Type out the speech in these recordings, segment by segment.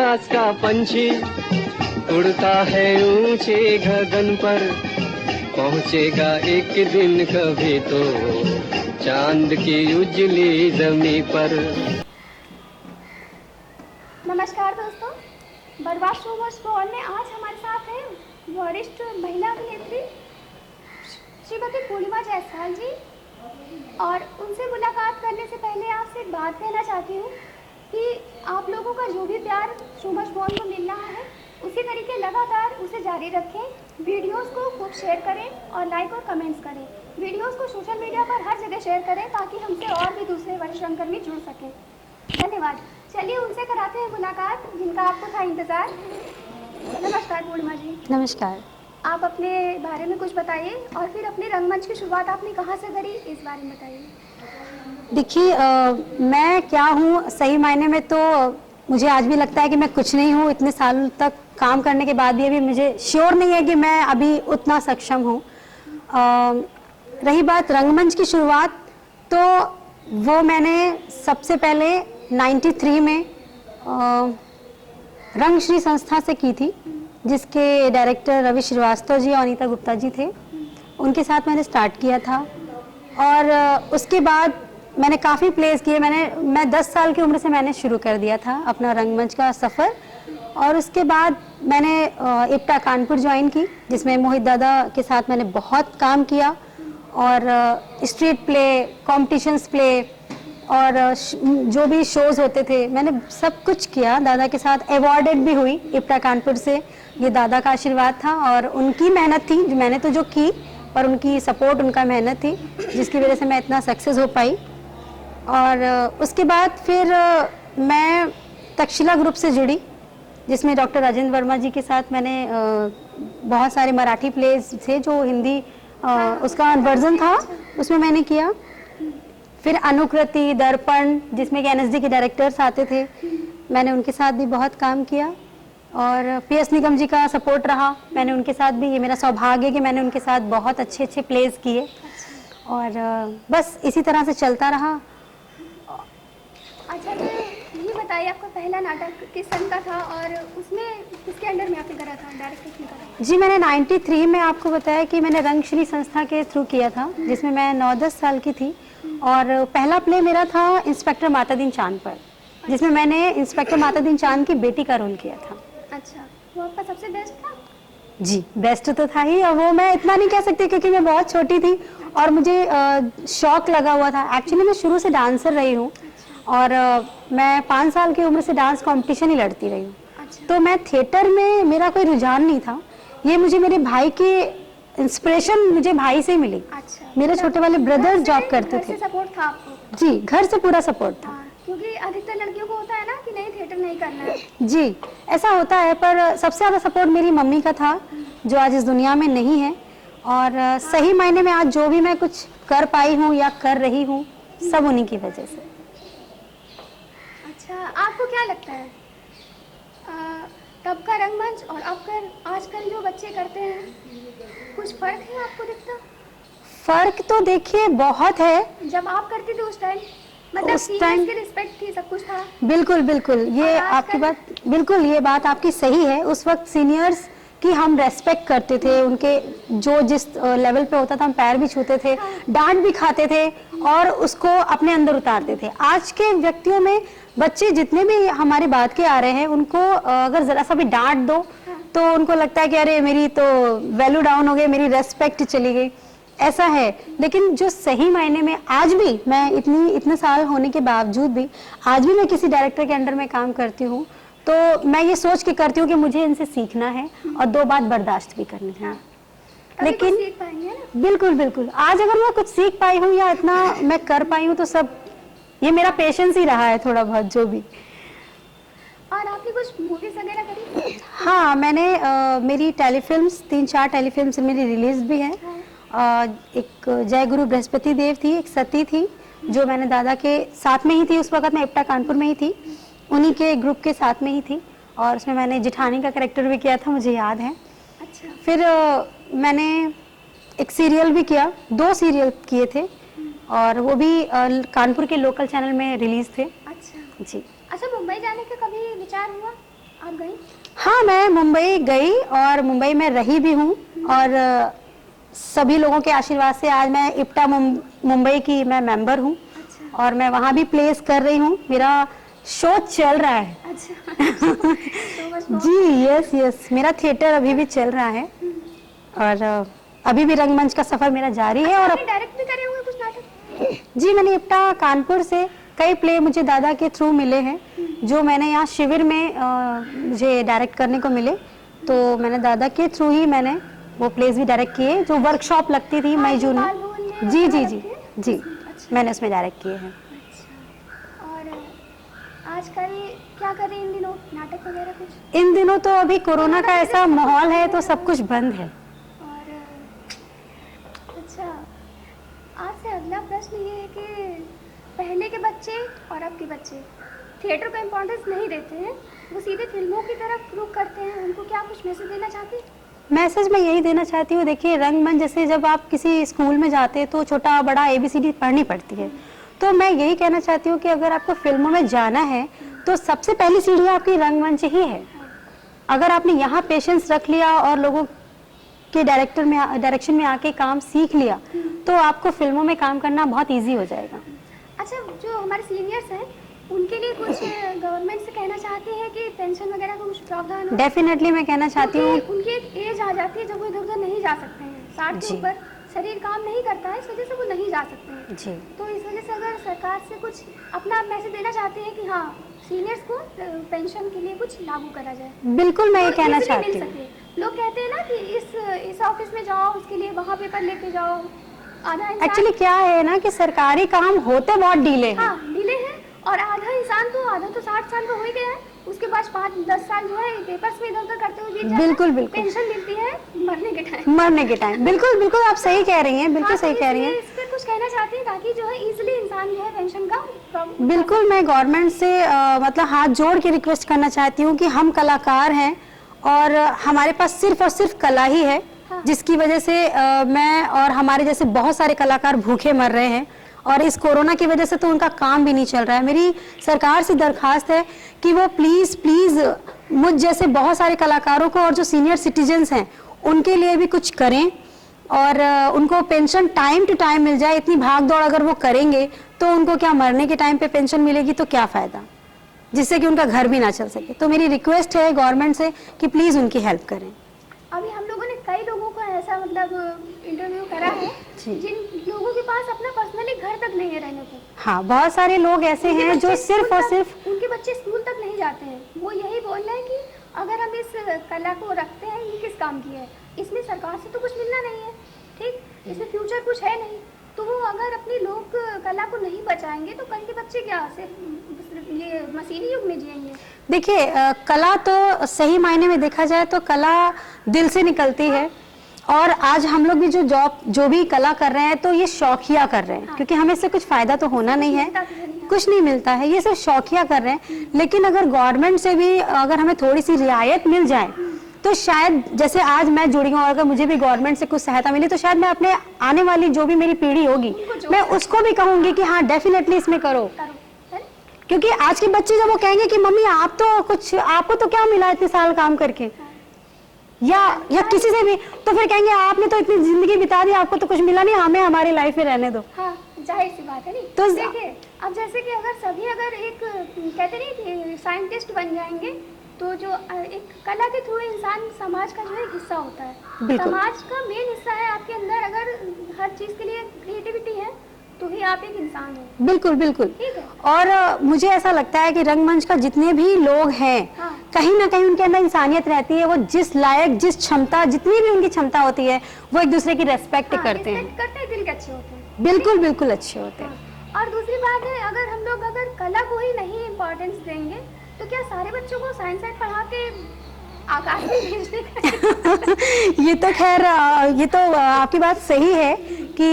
आकाश का पंछी उड़ता है ऊंचे गगन पर, पहुंचेगा एक दिन कभी तो चांद की उजली जमी पर। नमस्कार दोस्तों, बरबाद शोबस मॉल में आज हमारे साथ है वरिष्ठ महिला अभिनेत्री श्रीमती पूर्णिमा जायसवाल जी, और उनसे मुलाकात करने से पहले आपसे एक बात कहना चाहती हूँ कि आप लोगों का जो भी प्यार शोबस मॉल को मिल रहा है उसी तरीके लगातार उसे जारी रखें। वीडियोस को खूब शेयर करें और लाइक और कमेंट्स करें। वीडियोस को सोशल मीडिया पर हर जगह शेयर करें ताकि हमसे और भी दूसरे वरिष्ठ रंगकर्मी जुड़ सकें। धन्यवाद। चलिए उनसे कराते हैं मुलाकात जिनका आपको था इंतज़ार। नमस्कार पूर्णिमा जी। नमस्कार। आप अपने बारे में कुछ बताइए और फिर अपने रंगमंच की शुरुआत आपने कहाँ से करी, इस बारे में बताइए। देखिए, मैं क्या हूँ, सही मायने में तो मुझे आज भी लगता है कि मैं कुछ नहीं हूँ। इतने साल तक काम करने के बाद भी अभी मुझे श्योर नहीं है कि मैं अभी उतना सक्षम हूँ। रही बात रंगमंच की शुरुआत, तो वो मैंने सबसे पहले 93 में रंगश्री संस्था से की थी, जिसके डायरेक्टर रवि श्रीवास्तव जी और अनीता गुप्ता जी थे। उनके साथ मैंने स्टार्ट किया था और उसके बाद मैंने काफ़ी प्लेस किए। मैं 10 साल की उम्र से मैंने शुरू कर दिया था अपना रंगमंच का सफ़र, और उसके बाद मैंने इप्टा कानपुर ज्वाइन की, जिसमें मोहित दादा के साथ मैंने बहुत काम किया और स्ट्रीट प्ले, कॉम्पिटिशन्स प्ले और जो भी शोज़ होते थे मैंने सब कुछ किया। दादा के साथ अवॉर्डेड भी हुई इप्टा कानपुर से। ये दादा का आशीर्वाद था और उनकी मेहनत थी, मैंने तो जो की, पर उनकी सपोर्ट, उनका मेहनत थी जिसकी वजह से मैं इतना सक्सेस हो पाई। और उसके बाद फिर मैं तक्षशिला ग्रुप से जुड़ी, जिसमें डॉक्टर राजेंद्र वर्मा जी के साथ मैंने बहुत सारे मराठी प्लेस थे जो हिंदी उसका वर्जन था, उसमें मैंने किया। फिर अनुकृति, दर्पण, जिसमें कि एनएसडी के डायरेक्टर्स आते थे, मैंने उनके साथ भी बहुत काम किया। और पीएस निगम जी का सपोर्ट रहा, मैंने उनके साथ भी, ये मेरा सौभाग्य है कि मैंने उनके साथ बहुत अच्छे अच्छे प्लेस किए। और बस इसी तरह से चलता रहा। अच्छा, तो ये बताइए आपका पहला नाटक किस सन का था और उसमें किसके अंडर में आपने करा था, डायरेक्ट किसने करा? जी, मैंने 93 में आपको बताया कि मैंने रंगश्री संस्था के थ्रू किया था, जिसमें मैं 9-10 साल की थी। और पहला प्ले मेरा था इंस्पेक्टर मातादीन चांद पर, जिसमें मैंने इंस्पेक्टर मातादीन चांद की बेटी का रोल किया था। अच्छा, वो आपका सबसे बेस्ट था? जी, बेस्ट तो था ही। और वो मैं इतना नहीं कह सकती क्योंकि मैं बहुत छोटी थी और मुझे शौक लगा हुआ था। एक्चुअली मैं शुरू से डांसर रही हूँ और मैं 5 साल की उम्र से डांस कंपटीशन ही लड़ती रही हूँ। तो मैं थिएटर में, मेरा कोई रुझान नहीं था। ये मुझे मेरे भाई के इंस्पिरेशन मुझे भाई से मिली। मेरे छोटे वाले ब्रदर जॉब करते थे। सपोर्ट था आपको? जी, घर से पूरा सपोर्ट था। क्योंकि अधिकतर लड़कियों को होता है ना कि नहीं, थिएटर नहीं करना है। जी, ऐसा होता है, पर सबसे ज़्यादा सपोर्ट मेरी मम्मी का था, जो आज इस दुनिया में नहीं है। और सही मायने में आज जो भी मैं कुछ कर पाई हूँ या कर रही हूँ, सब उन्हीं की वजह से। अच्छा, आपको क्या लगता है तब का रंगमंच और अब कर आजकल जो बच्चे करते हैं, कुछ फर्क है आपको दिखता? फर्क तो देखिए बहुत है। जब आप करती थी उस टाइम, मतलब उस टाइम की रिस्पेक्ट थी, सब कुछ था। बिल्कुल बिल्कुल, ये आपकी बात, बिल्कुल ये बात आपकी सही है। उस वक्त सीनियर्स की हम रेस्पेक्ट करते थे, उनके जो जिस लेवल पे होता था हम पैर भी छूते थे, डांट भी खाते थे और उसको अपने अंदर उतारते थे। आज के व्यक्तियों में बच्चे जितने भी हमारी बात के आ रहे हैं, उनको अगर जरा सा भी डांट दो तो उनको लगता है कि अरे मेरी तो वैल्यू डाउन हो गई, मेरी रेस्पेक्ट चली गई। ऐसा है, लेकिन जो सही मायने में आज भी मैं इतने साल होने के बावजूद भी आज भी मैं किसी डायरेक्टर के अंडर में काम करती हूँ, तो मैं ये सोच के करती हूँ कि मुझे इनसे सीखना है और 2 बात बर्दाश्त भी करनी है। लेकिन सीख पाएंगे ना? बिल्कुल बिल्कुल, आज अगर मैं कुछ सीख पाई हूँ या इतना मैं कर पाई हूँ तो सब ये मेरा पेशेंस ही रहा है, थोड़ा बहुत जो भी। और आपने कुछ मूवीज वगैरह करी? हाँ, मैंने मेरी टेलीफिल्म्स 3-4 टेलीफिल्म्स मेरी रिलीज भी हैं। एक जय गुरु बृहस्पति देव थी, एक सती थी, जो मैंने दादा के साथ में ही थी। उस वक्त मैं इप्टा कानपुर में ही थी, उन्हीं के ग्रुप के साथ में ही थी, और उसमें मैंने जिठानी का कैरेक्टर भी किया था, मुझे याद है। अच्छा। फिर मैंने एक सीरियल भी किया, 2 सीरियल किए थे और वो भी कानपुर के लोकल चैनल में रिलीज थे। अच्छा जी। अच्छा, मुंबई जाने का कभी विचार हुआ आप गई? हाँ, मैं मुंबई गई और मुंबई में रही भी हूँ, और सभी लोगों के आशीर्वाद से आज मैं इप्टा मुंबई की मैं मेंबर हूँ। अच्छा। और मैं वहाँ भी प्लेस कर रही हूँ, मेरा शो चल रहा है। अच्छा। तो जी यस यस, मेरा थिएटर अभी भी चल रहा है, और अभी भी रंगमंच का सफर मेरा जारी है। और आपने डायरेक्ट भी करे हुए कुछ नाटक? जी, मैंने इप्टा कानपुर से कई प्ले मुझे दादा के थ्रू मिले हैं, जो मैंने यहाँ शिविर में मुझे डायरेक्ट करने को मिले, तो मैंने दादा के थ्रू ही मैंने वो प्लेस भी डायरेक्ट किए, जो वर्कशॉप लगती थी मई जून में। जी जी जी जी, अच्छा। मैंने उसमें डायरेक्ट किए हैं। अच्छा। और आजकल क्या कर रही हैं इन दिनों, नाटक वगैरह कुछ? इन दिनों तो अभी कोरोना का ऐसा माहौल है तो सब कुछ बंद है। और अच्छा, आज से अगला प्रश्न ये है कि पहले के बच्चे और अब के बच्चे थिएटर को इम्पोर्टेंस नहीं देते हैं, वो सीधे फिल्मों की तरफ रुख करते हैं। उनको क्या कुछ मैसेज देना चाहती हैं? मैसेज मैं यही देना चाहती हूँ, देखिए रंगमंच जैसे जब आप किसी स्कूल में जाते हैं तो छोटा बड़ा ABCD पढ़नी पड़ती है, तो मैं यही कहना चाहती हूँ कि अगर आपको फिल्मों में जाना है तो सबसे पहली सीढ़ी आपकी रंगमंच ही है। अगर आपने यहाँ पेशेंस रख लिया और लोगों के डायरेक्शन में आके काम सीख लिया तो आपको फिल्मों में काम करना बहुत ईजी हो जाएगा। अच्छा, जो हमारे सीनियर्स हैं उनके लिए कुछ गवर्नमेंट से कहना चाहती हैं कि पेंशन वगैरह का कुछ प्रावधान हो? डेफिनेटली मैं कहना चाहती हूँ, उनकी एक एज आ जाती है जब वो इधर उधर नहीं जा सकते हैं, 60 के जी। ऊपर शरीर काम नहीं करता है, इस वजह से वो नहीं जा सकते हैं। जी तो इस वजह से अगर सरकार से कुछ अपना मैसेज देना चाहते हैं कि हाँ सीनियर्स को पेंशन के लिए कुछ लागू करा जाए, बिल्कुल मैं ये और कहना easily चाहती मिल हूँ। सके। लोग कहते हैं ना कि इस ऑफिस में जाओ, उसके लिए वहाँ पेपर लेके जाओ, आधा इंसान एक्चुअली क्या है ना कि सरकारी काम होते बहुत डीले हैं। हाँ डिले है, और आधा इंसान तो 60 साल का हो ही गया है, उसके बाद 5-10 साल जो है पेपर्स में इधर उधर करते हुए बीत जाता है। बिल्कुल बिल्कुल, पेंशन मिलती है मरने के टाइम। मरने के टाइम, बिल्कुल बिल्कुल आप सही कह रही हैं, बिल्कुल हाँ, सही तो कह रही हैं। इसलिए इस पर कुछ कहना चाहती हैं ताकि जो है इजीली इंसान जो है पेंशन का बिल्कुल मैं गवर्नमेंट से मतलब हाथ जोड़ के रिक्वेस्ट करना चाहती हूँ कि हम कलाकार हैं और हमारे पास सिर्फ और सिर्फ कला ही है, हाँ। जिसकी वजह से मैं और हमारे जैसे बहुत सारे कलाकार भूखे मर रहे हैं, और इस कोरोना की वजह से तो उनका काम भी नहीं चल रहा है। मेरी सरकार से दरखास्त है कि वो प्लीज़ प्लीज़ मुझ जैसे बहुत सारे कलाकारों को और जो सीनियर सिटीजन्स हैं उनके लिए भी कुछ करें, और उनको पेंशन टाइम टू टाइम मिल जाए। इतनी भाग दौड़ अगर वो करेंगे तो उनको क्या मरने के टाइम पे पेंशन मिलेगी तो क्या फ़ायदा, जिससे कि उनका घर भी ना चल सके। तो मेरी रिक्वेस्ट है गवर्नमेंट से कि प्लीज़ उनकी हेल्प करें। अभी हम लोगों ने कई लोगों को ऐसा मतलब इंटरव्यू करा है जिन लोगों के पास अपना पर्सनली घर तक नहीं है रहने को। हाँ, बहुत सारे लोग ऐसे हैं जो सिर्फ और सिर्फ उनके बच्चे स्कूल तक नहीं जाते हैं। वो यही बोल रहे हैं कि अगर हम इस कला को रखते हैं, ये किस काम की है, इसमें सरकार से तो कुछ मिलना नहीं है, ठीक, इसमें फ्यूचर कुछ है नहीं, तो वो अगर अपनी लोक कला को नहीं बचाएंगे तो कल के बच्चे क्या सिर्फ ये मशीनी युग में जिएंगे। देखिए कला तो सही मायने में देखा जाए तो कला दिल से निकलती है, और आज हम लोग भी जो भी कला कर रहे हैं तो ये शौकिया कर रहे हैं, क्योंकि हमें इससे कुछ फायदा तो होना नहीं है, कुछ नहीं मिलता है, ये सिर्फ शौकिया कर रहे हैं। लेकिन अगर गवर्नमेंट से भी अगर हमें थोड़ी सी रियायत मिल जाए तो शायद, जैसे आज मैं जुड़ी हूँ और अगर मुझे भी गवर्नमेंट से कुछ सहायता मिली तो शायद मैं अपने आने वाली जो भी मेरी पीढ़ी होगी मैं उसको भी कहूँगी कि हाँ डेफिनेटली इसमें करो। क्योंकि आज के बच्चे जब वो कहेंगे कि मम्मी आप तो कुछ, आपको तो क्या मिला इतने साल काम करके, या किसी से भी, तो फिर कहेंगे आपने तो इतनी जिंदगी बिता दी, आपको तो कुछ मिला नहीं, हमें हमारी लाइफ में रहने दो। हाँ, जाहिर सी बात है नहीं। तो देखिए अब जैसे कि अगर सभी अगर एक कहते नहीं कि साइंटिस्ट बन जाएंगे तो जो एक कला के थ्रू इंसान समाज का जो है हिस्सा होता है, समाज का मेन हिस्सा है आपके अंदर। अगर हर चीज के लिए क्रिएटिविटी है तो ही आप एक इंसान हो। बिल्कुल बिल्कुल। ठीक है। और मुझे ऐसा लगता है कि रंगमंच का जितने भी लोग हैं, हाँ। कहीं ना कहीं उनके अंदर इंसानियत रहती है। वो जिस लायक, जिस क्षमता, जितनी भी उनकी क्षमता होती है वो एक दूसरे की रेस्पेक्ट करते हैं, दिल के अच्छे होते हैं। बिल्कुल बिल्कुल अच्छे होते हैं। हाँ। और दूसरी बात है, अगर हम लोग अगर कला को ही नहीं इम्पोर्टेंस देंगे तो क्या सारे बच्चों को साइंस पढ़ा के आकाश में भेजने का ये तो खैर ये तो आपकी बात सही है कि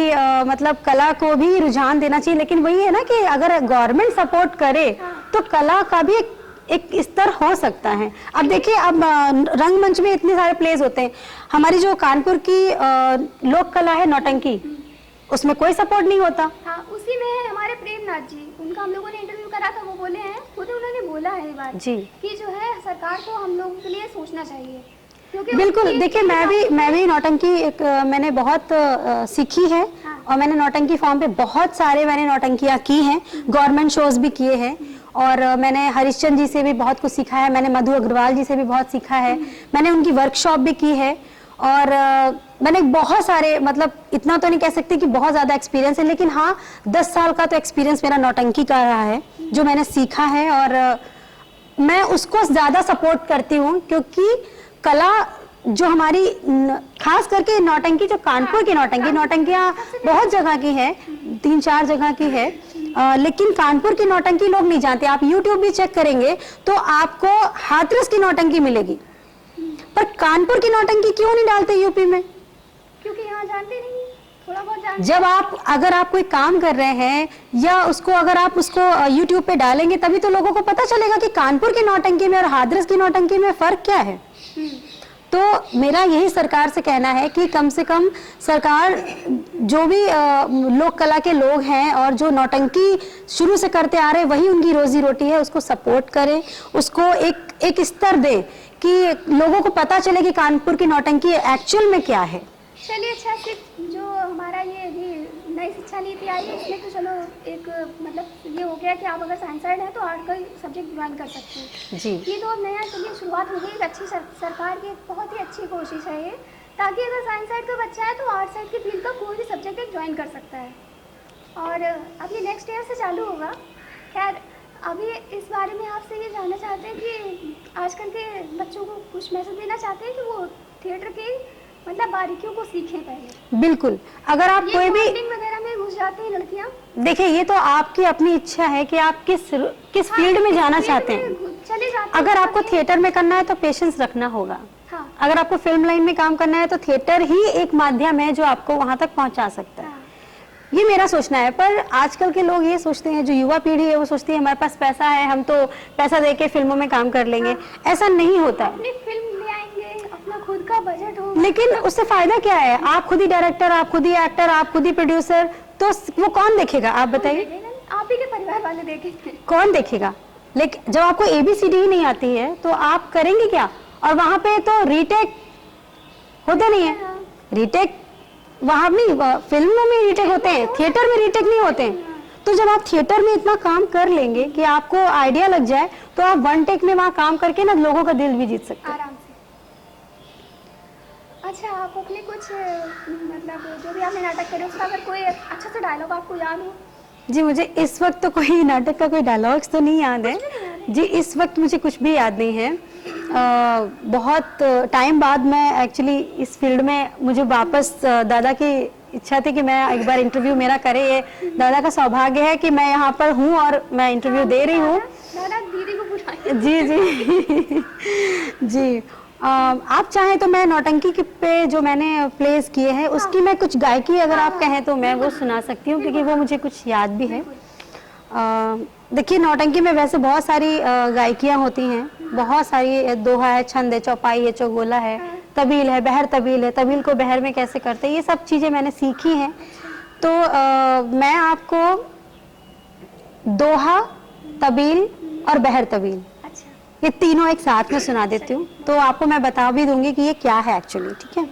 मतलब कला को भी रुझान देना चाहिए, लेकिन वही है ना कि अगर गवर्नमेंट सपोर्ट करे तो कला का भी एक स्तर हो सकता है। अब देखिए, अब रंगमंच में इतने सारे प्लेस होते हैं। हमारी जो कानपुर की लोक कला है नौटंकी, उसमें कोई सपोर्ट नहीं होता। हाँ, उसी में है हमारे प्रेमनाथ जी, उनका हम लोगों ने इंटरव्यू करा था वो बोले हैं, खुद उन्होंने बोला है ये बात जी कि जो है सरकार को हम लोगों के लिए सोचना चाहिए, क्योंकि बिल्कुल। देखिए मैं भी नौटंकी एक मैंने बहुत सीखी है। हाँ। और मैंने नौटंकी फॉर्म पे बहुत सारे मैंने नौटंकियाँ की हैं, गवर्नमेंट शोज भी किए हैं। और मैंने हरिश्चंद्र जी से भी बहुत कुछ सीखा है, मैंने मधु अग्रवाल जी से भी बहुत सीखा है, मैंने उनकी वर्कशॉप भी की है। और मैंने बहुत सारे, मतलब इतना तो नहीं कह सकती कि बहुत ज़्यादा एक्सपीरियंस है, लेकिन हाँ 10 साल का तो एक्सपीरियंस मेरा नौटंकी का रहा है जो मैंने सीखा है। और मैं उसको ज़्यादा सपोर्ट करती हूँ, क्योंकि कला जो हमारी खास करके नौटंकी, जो कानपुर की नौटंकियाँ बहुत जगह की है, 3-4 जगह की है, लेकिन कानपुर की नौटंकी लोग नहीं जानते। आप YouTube भी चेक करेंगे तो आपको हाथरस की नौटंकी मिलेगी, पर कानपुर की नौटंकी क्यों नहीं डालते यूपी में? क्योंकि यहाँ जानते नहीं, थोड़ा बहुत जानते। जब अगर आप कोई काम कर रहे हैं या अगर आप उसको YouTube पे डालेंगे, तभी तो लोगों को पता चलेगा कि कानपुर की नौटंकी में और हाथरस की नौटंकी में फर्क क्या है। तो मेरा यही सरकार से कहना है कि कम से कम सरकार जो भी लोक कला के लोग हैं और जो नौटंकी शुरू से करते आ रहे हैं वही उनकी रोजी रोटी है, उसको सपोर्ट करें, उसको एक स्तर दे कि लोगों को पता चले कि कानपुर की नौटंकी एक्चुअल में क्या है। चलिए अच्छा, सिर्फ जो हमारा ये नई शिक्षा नीति आई है इसमें तो चलो एक मतलब ये हो गया कि आप अगर साइंस साइड है तो आर्ट का सब्जेक्ट ज्वाइन कर सकते हैं जी। ये तो अब नया चलिए शुरुआत हो गई, एक अच्छी सरकार की बहुत ही अच्छी कोशिश है ये, ताकि अगर साइंस साइड का बच्चा है तो आर्ट साइड की फील्ड का कोई भी सब्जेक्ट एक ज्वाइन कर सकता है। और अब ये नेक्स्ट ईयर से चालू होगा। खैर अभी इस बारे में आपसे ये जानना चाहते हैं कि आजकल के बच्चों को कुछ मैसेज देना चाहते हैं कि वो थिएटर की मतलब बारीकियों को सीखें पहले। बिल्कुल। अगर आप कोई भी वगैरह में घुस जाती हैं लड़कियां, देखिए ये तो आपकी अपनी इच्छा है कि आप किस फील्ड में जाना चाहते हैं। चले जाते अगर आपको थिएटर में करना है तो पेशेंस रखना होगा। हाँ। अगर आपको फिल्म लाइन में काम करना है तो थिएटर ही एक माध्यम है जो आपको वहां तक पहुंचा सकता है। हाँ। ये मेरा सोचना है। पर आजकल के लोग ये सोचते हैं, जो युवा पीढ़ी है वो सोचती है हमारे पास पैसा है, हम तो पैसा देके फिल्मों में काम कर लेंगे। ऐसा नहीं होता है। अपनी फिल्म ले आएंगे, अपना खुद का बजट हो, लेकिन उससे फायदा क्या है? आप खुद ही डायरेक्टर, आप खुद ही एक्टर, आप खुद ही प्रोड्यूसर, तो वो कौन देखेगा? आप बताइए। आप ही के परिवार वाले देखेंगे, कौन देखेगा? लेकिन जब आपको ABCD ही नहीं आती है तो आप करेंगे क्या? और वहां पे तो रीटेक होते नहीं है। रीटेक वहां नहीं, फिल्मों में रीटेक होते हैं, थिएटर में रीटेक नहीं होते हैं। तो जब आप थिएटर में इतना काम कर लेंगे कि आपको आइडिया लग जाए तो आप 1 टेक में वहां काम करके ना लोगों का दिल भी जीत सकते हैं आराम से। अच्छा, आप अपने कुछ मतलब जो भी आपने नाटक करे उसका अगर कोई अच्छा सा डायलॉग आपको याद हो? जी, मुझे इस वक्त तो कोई नाटक का कोई डायलॉग्स तो नहीं याद है जी। इस वक्त मुझे कुछ भी याद नहीं है। बहुत टाइम बाद मैं एक्चुअली इस फील्ड में, मुझे वापस दादा की इच्छा थी कि मैं एक बार इंटरव्यू मेरा करे। ये दादा का सौभाग्य है कि मैं यहाँ पर हूँ और मैं इंटरव्यू दे रही हूँ। दादा दीदी को बुलाइए। जी जी जी। आप चाहें तो मैं नौटंकी पे जो मैंने प्लेस किए हैं उसकी मैं कुछ गायकी अगर आप कहें तो मैं वो सुना सकती हूँ, क्योंकि वो मुझे कुछ याद भी है। देखिए नौटंकी में वैसे बहुत सारी गायकियाँ होती हैं, बहुत सारी, दोहा है, छंद है, चौपाई है, चौगोला है, तबील है, बहर तबील है, तबील को बहर में कैसे करते हैं, ये सब चीज़ें मैंने सीखी हैं। तो मैं आपको दोहा, तबील और बहर तबील ये तीनों एक साथ में सुना देती हूँ, तो आपको मैं बता भी दूंगी कि ये क्या है एक्चुअली। ठीक है?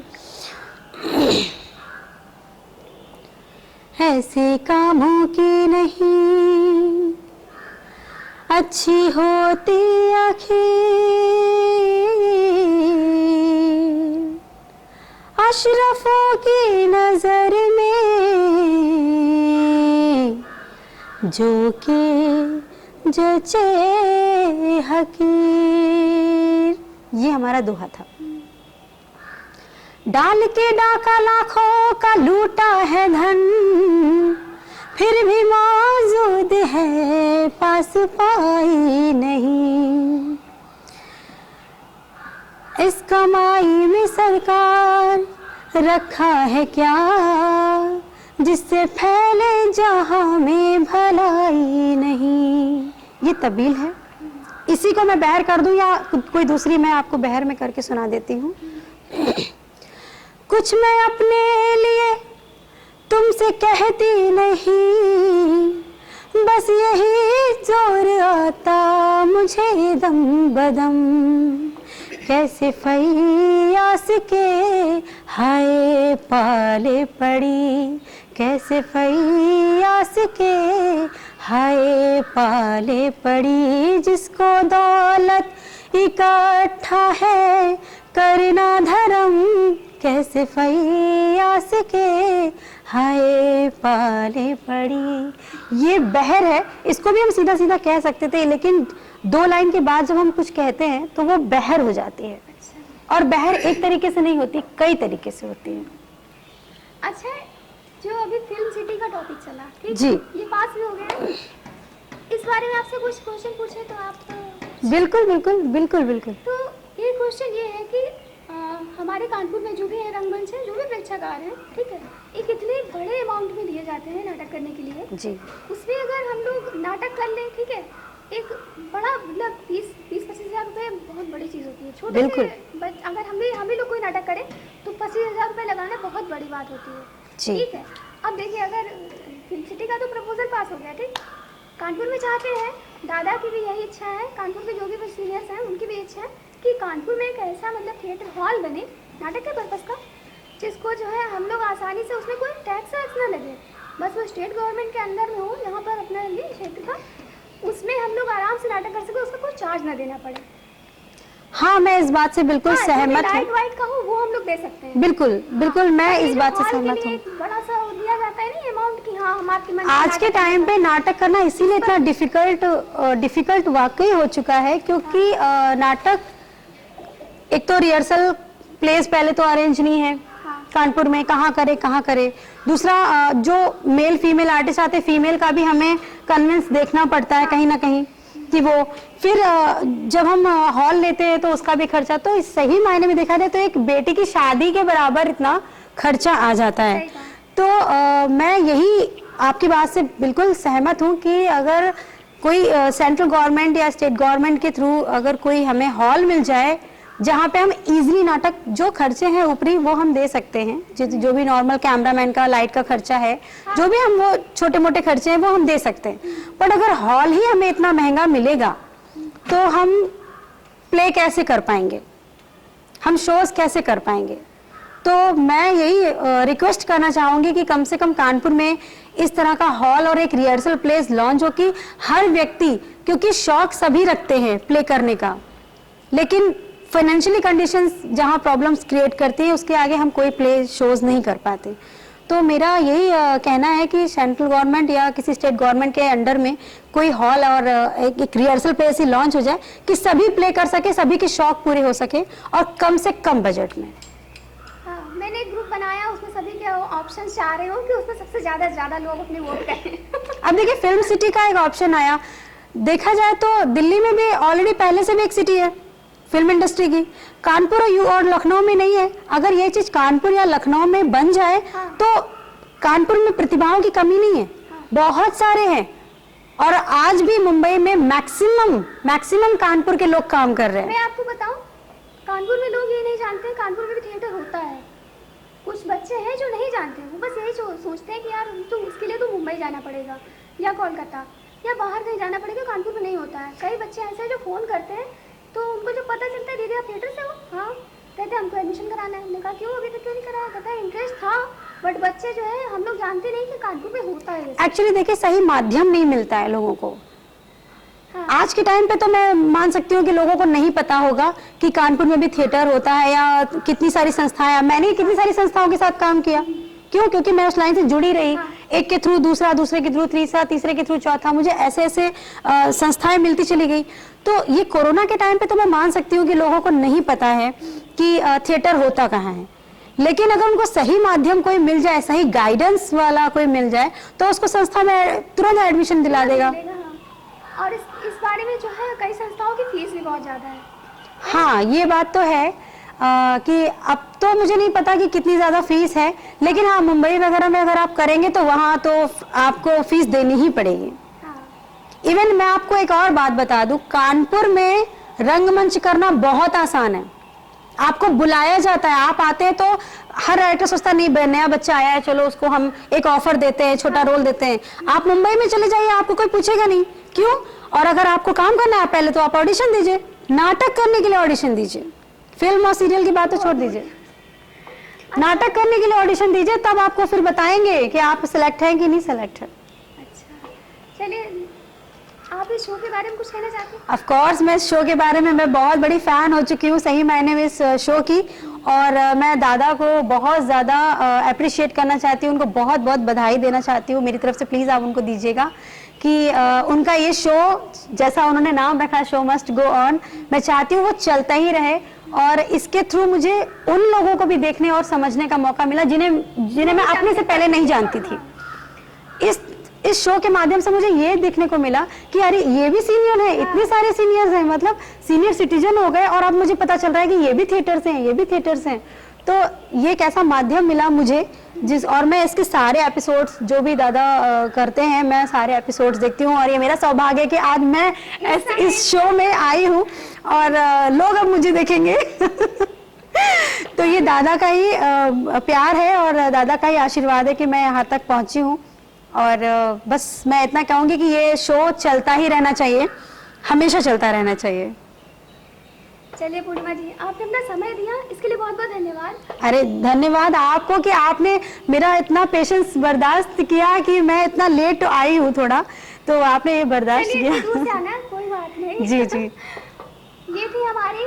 ऐसे कामों की नहीं अच्छी होती आखिर, अशरफों की नजर में जो के जचे हकीर। ये हमारा दोहा था। डाल के डाका लाखों का लूटा है धन, फिर भी मौजूद है पास पाई नहीं। इस कमाई में सरकार रखा है क्या, जिससे फैले जहां में भलाई नहीं। ये तबील है। इसी को मैं बहर कर दूं या कोई दूसरी मैं आपको बहर में करके सुना देती हूँ। कुछ मैं अपने लिए तुमसे कहती नहीं, बस यही जोर आता मुझे दम बदम, कैसे फैयास के हाय पाले पड़ी, कैसे फैयास के हाय पाले पड़ी, जिसको दौलत इकट्ठा है करना धर्म, कैसे फैयास के हाय पाले पड़ी। ये बहर है, इसको भी हम सीधा सीधा कह सकते थे, लेकिन 2 लाइन के बाद जब हम कुछ कहते हैं तो वो बहर हो जाती है। और बहर एक तरीके से नहीं होती, कई तरीके से होती है। अच्छा, जो अभी फिल्म सिटी का टॉपिक चला, ठीक जी, ये पास भी हो गया, इस बारे में आपसे कुछ क्वेश्चन पूछे तो आप बिल्कुल बिल्कुल बिल्कुल बिल्कुल। तो ये क्वेश्चन ये है कि हमारे कानपुर में जो भी है रंगमंच है, जो भी प्रेक्षागार है, ठीक है, ये कितने बड़े अमाउंट में दिए जाते हैं नाटक करने के लिए जी। उसमें अगर हम लोग नाटक कर लें, ठीक है, एक बड़ा मतलब 20-25 हज़ार रुपये बहुत बड़ी चीज़ होती है। छोटे बिल्कुल। से अगर हम भी लोग कोई नाटक करें तो 25,000 रुपये लगाना बहुत बड़ी बात होती है, ठीक है। अब देखिए, अगर फिल्म सिटी का तो प्रपोजल पास हो गया, ठीक, कानपुर में चाहते हैं, दादा की भी यही इच्छा है, कानपुर के जो भी सीनियर्स हैं उनकी भी इच्छा है कि कानपुर में एक ऐसा मतलब थिएटर हॉल बने नाटक के पर्पज़ का, जिसको जो है हम लोग आसानी से, उसमें कोई टैक्स वैक्स ना लगे, बस वो स्टेट गवर्नमेंट के अंदर में हो, यहाँ पर अपना ये क्षेत्र का, उसमें हम लोग आराम से नाटक कर सके, उसका कोई चार्ज ना देना पड़े। हाँ, मैं इस बात से बिल्कुल सहमत हूँ। लाइट वाइट का हो वो हम लोग दे सकते हैं। बिल्कुल बिल्कुल, मैं इस बात से सहमत हूँ। बड़ा सा दिया जाता है नहीं अमाउंट की, हाँ हम आपकी आज के टाइम पे नाटक करना इसीलिए इतना डिफिकल्ट वाकई हो चुका है, क्योंकि नाटक एक तो रिहर्सल प्लेस पहले तो अरेंज नहीं है कानपुर में, कहाँ करे। दूसरा, जो मेल फीमेल आर्टिस्ट आते, फीमेल का भी हमें कन्विंस देखना पड़ता है कहीं ना कहीं कि वो, फिर जब हम हॉल लेते हैं तो उसका भी खर्चा, तो इस सही मायने में देखा जाए तो एक बेटी की शादी के बराबर इतना खर्चा आ जाता है। तो मैं यही आपकी बात से बिल्कुल सहमत हूँ कि अगर कोई सेंट्रल गवर्नमेंट या स्टेट गवर्नमेंट के थ्रू अगर कोई हमें हॉल मिल जाए जहाँ पे हम इजीली नाटक, जो खर्चे हैं ऊपरी वो हम दे सकते हैं, जो भी नॉर्मल कैमरामैन का, लाइट का खर्चा है, जो भी हम वो छोटे मोटे खर्चे हैं वो हम दे सकते हैं। पर अगर हॉल ही हमें इतना महंगा मिलेगा तो हम प्ले कैसे कर पाएंगे, हम शोज कैसे कर पाएंगे। तो मैं यही रिक्वेस्ट करना चाहूँगी कि कम से कम कानपुर में इस तरह का हॉल और एक रिहर्सल प्लेस लॉन्च हो कि हर व्यक्ति, क्योंकि शौक सभी रखते हैं प्ले करने का, लेकिन फाइनेंशियली कंडीशंस जहाँ प्रॉब्लम्स क्रिएट करती है उसके आगे हम कोई प्ले शोज नहीं कर पाते। तो मेरा यही कहना है कि सेंट्रल गवर्नमेंट या किसी स्टेट गवर्नमेंट के अंडर में कोई हॉल और एक रिहर्सल प्लेस ही लॉन्च हो जाए कि सभी प्ले कर सके, सभी के शौक पूरे हो सके और कम से कम बजट में। मैंने एक ग्रुप बनाया, उसमें सभी के ऑप्शन चाह रहे हो कि उसमें सबसे ज़्यादा लोग अपने वोट करें। अब देखिए, फिल्म सिटी का एक ऑप्शन आया, देखा जाए तो दिल्ली में भी ऑलरेडी पहले से भी एक सिटी है फिल्म इंडस्ट्री की, कानपुर और लखनऊ में नहीं है। अगर ये चीज कानपुर या लखनऊ में बन जाए तो कानपुर में प्रतिभाओं की कमी नहीं है, बहुत सारे हैं, और आज भी मुंबई में मैक्सिमम कानपुर के लोग काम कर रहे हैं। मैं आपको बताऊं, कानपुर में लोग ये नहीं जानते कानपुर में भी थिएटर होता है। कुछ बच्चे हैं जो नहीं जानते, वो बस यही सोचते हैं कि यार तो उसके लिए तो मुंबई जाना पड़ेगा या कोलकाता या बाहर कहीं जाना पड़ेगा, कानपुर में नहीं होता है। कई बच्चे ऐसे हैं जो फ़ोन करते हैं तो उनको जो पता चलता है, दीदी आप थिएटर से हो, हाँ, कहते हैं हमको एडमिशन कराना है। हमने कहा क्यों, अभी तक क्यों नहीं कराया? कहता है इंटरेस्ट था, बट बच्चे जो है हम लोग जानते नहीं कि कानपुर में होता है। एक्चुअली देखिए, सही माध्यम नहीं मिलता है लोगों को। आज के टाइम पे तो मैं मान सकती हूँ कि लोगों को नहीं पता होगा कि कानपुर में भी थिएटर होता है या कितनी सारी संस्थाएं। मैंने कितनी सारी संस्थाओं के साथ काम किया, क्यों? क्योंकि मैं उस लाइन से जुड़ी रही, एक के थ्रू दूसरा, दूसरे के थ्रू तीसरा, तीसरे के थ्रू चौथा, मुझे ऐसे संस्थाएं मिलती चली गई। तो ये कोरोना के टाइम पे तो मैं मान सकती हूँ कि लोगों को नहीं पता है कि थिएटर होता कहाँ है, लेकिन अगर उनको सही माध्यम कोई मिल जाए, सही गाइडेंस वाला कोई मिल जाए तो उसको संस्था में तुरंत एडमिशन दिला देगा। और इस बारे में जो है कई संस्थाओं की फीस भी बहुत ज़्यादा है। हाँ, ये बात तो है कि अब तो मुझे नहीं पता कि कितनी ज़्यादा फीस है, लेकिन हाँ, मुंबई वगैरह में अगर आप करेंगे तो वहाँ तो आपको फीस देनी ही पड़ेगी। इवन मैं आपको एक और बात बता दूं, कानपुर में रंगमंच करना बहुत आसान है, आपको बुलाया जाता है, आप आते हैं तो हर डायरेक्टर सोचता है नहीं नया बच्चा आया है, चलो उसको हम एक ऑफर देते हैं, छोटा रोल देते हैं। आप मुंबई में चले जाइए, आपको कोई पूछेगा नहीं क्यों। और अगर आपको काम करना है पहले तो आप ऑडिशन दीजिए, नाटक करने के लिए ऑडिशन दीजिए, फिल्म और सीरियल की बात तो छोड़ दीजिए, नाटक करने के लिए ऑडिशन दीजिए, तब आपको फिर बताएंगे कि आप सिलेक्ट हैं कि नहीं सिलेक्ट है। अच्छा, चलिए आप इस शो के बारे में कुछ कहना चाहते हैं? ऑफ कोर्स मैं इस शो के बारे में मैं बहुत बड़ी फैन हो चुकी हूँ सही मायने में इस शो की, और मैं दादा को बहुत ज़्यादा अप्रिशिएट करना चाहती हूँ, उनको बहुत बहुत बधाई देना चाहती हूँ। मेरी तरफ से प्लीज़ आप उनको दीजिएगा कि उनका ये शो जैसा उन्होंने नाम रखा शो मस्ट गो ऑन, मैं चाहती हूँ वो चलता ही रहे, और इसके थ्रू मुझे उन लोगों को भी देखने और समझने का मौका मिला जिन्हें मैं अपने से पहले नहीं जानती थी। इस शो के माध्यम से मुझे ये देखने को मिला कि अरे ये भी सीनियर है, इतने सारे सीनियर्स हैं, मतलब सीनियर सिटीजन हो गए, और अब मुझे पता चल रहा है कि ये भी थिएटर्स हैं, ये भी थिएटर्स हैं। तो ये एक ऐसा माध्यम मिला मुझे और मैं इसके सारे एपिसोड्स जो भी दादा करते हैं मैं सारे एपिसोड्स देखती हूँ, और ये मेरा सौभाग्य है कि आज मैं इस शो में आई हूँ और लोग अब मुझे देखेंगे। तो ये दादा का ही प्यार है और दादा का ही आशीर्वाद है कि मैं यहाँ तक पहुँची हूँ, और बस मैं इतना कहूँगी कि ये शो चलता ही रहना चाहिए, हमेशा चलता रहना चाहिए। चलिए पूर्णिमा जी, आपने अपना समय दिया, इसके लिए बहुत बहुत धन्यवाद। अरे धन्यवाद आपको कि आपने मेरा इतना पेशेंस बर्दाश्त किया कि मैं इतना लेट आई हूँ थोड़ा, तो आपने ये बर्दाश्त किया। दूर से आना, कोई बात नहीं। जी जी। ये थी हमारी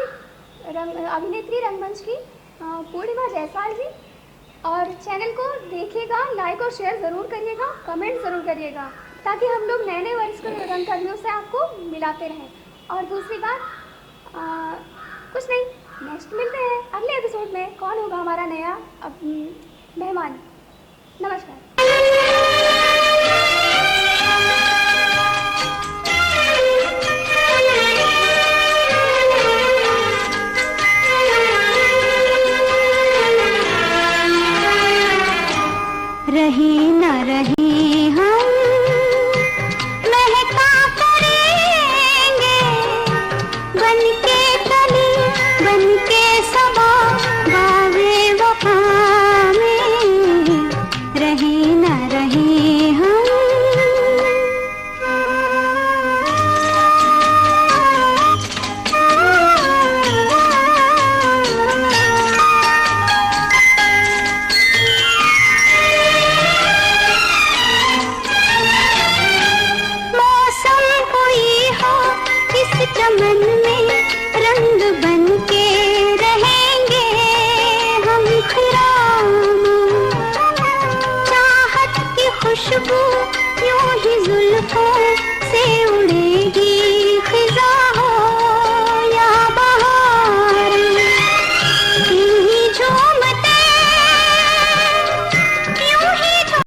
अभिनेत्री रंगमंच की पूर्णिमा जायसवाल जी, और चैनल को देखिएगा, लाइक और शेयर ज़रूर करिएगा, कमेंट ज़रूर करिएगा, ताकि हम लोग नए नए वरिष्ठ रंगकर्मियों से आपको मिलाते रहें। और दूसरी बात कुछ नहीं, नेक्स्ट मिलते हैं अगले एपिसोड में, कौन होगा हमारा नया मेहमान। नमस्कार। रही न रही हम महका करेंगे, बनके कली बनके सबा बावे वफा में, रही न रही हम। चमन में रंग बन के रहेंगे हम, खिराम चाहत की खुशबू यूं ही जुल्फों